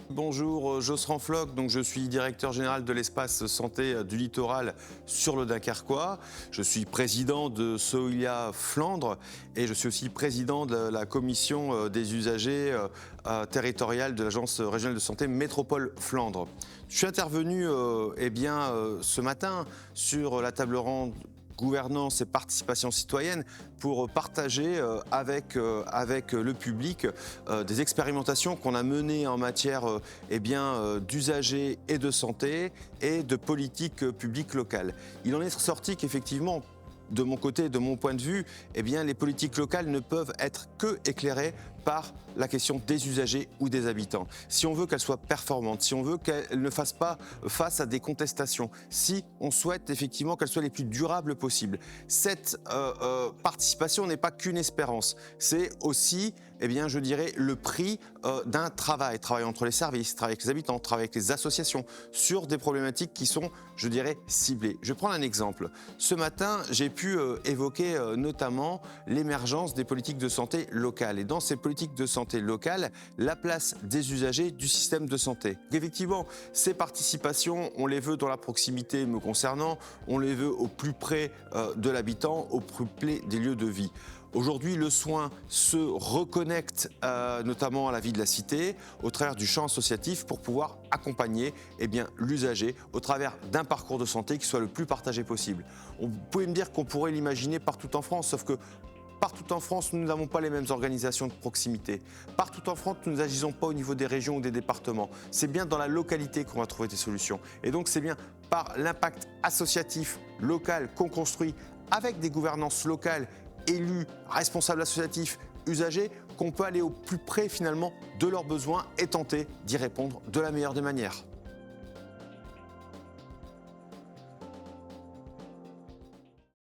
Bonjour, Josserand Floch, donc je suis directeur général de l'espace santé du littoral sur le Dunkerquois. Je suis président de Soilia Flandre et je suis aussi président de la commission des usagers territoriale de l'agence régionale de santé Métropole Flandre. Je suis intervenu ce matin sur la table ronde gouvernance et participation citoyenne pour partager avec le public des expérimentations qu'on a menées en matière d'usagers et de santé et de politique publique locale. Il en est ressorti qu'effectivement, de mon côté, de mon point de vue, les politiques locales ne peuvent être que éclairées par la question des usagers ou des habitants. Si on veut qu'elles soient performantes, si on veut qu'elles ne fassent pas face à des contestations, si on souhaite effectivement qu'elles soient les plus durables possibles, cette participation n'est pas qu'une espérance, c'est aussi, le prix d'un travail entre les services, travail avec les habitants, travail avec les associations, sur des problématiques qui sont, ciblées. Je vais prendre un exemple. Ce matin, j'ai pu évoquer notamment l'émergence des politiques de santé locales. Et dans ces politiques de santé locale, la place des usagers du système de santé. Effectivement, ces participations, on les veut dans la proximité me concernant, on les veut au plus près de l'habitant, au plus près des lieux de vie. Aujourd'hui, le soin se reconnecte notamment à la vie de la cité au travers du champ associatif pour pouvoir accompagner l'usager au travers d'un parcours de santé qui soit le plus partagé possible. Vous pouvez me dire qu'on pourrait l'imaginer partout en France, sauf que partout en France, nous n'avons pas les mêmes organisations de proximité. Partout en France, nous n'agissons pas au niveau des régions ou des départements. C'est bien dans la localité qu'on va trouver des solutions. Et donc, c'est bien par l'impact associatif local qu'on construit avec des gouvernances locales, élus, responsables associatifs, usagers, qu'on peut aller au plus près finalement de leurs besoins et tenter d'y répondre de la meilleure des manières.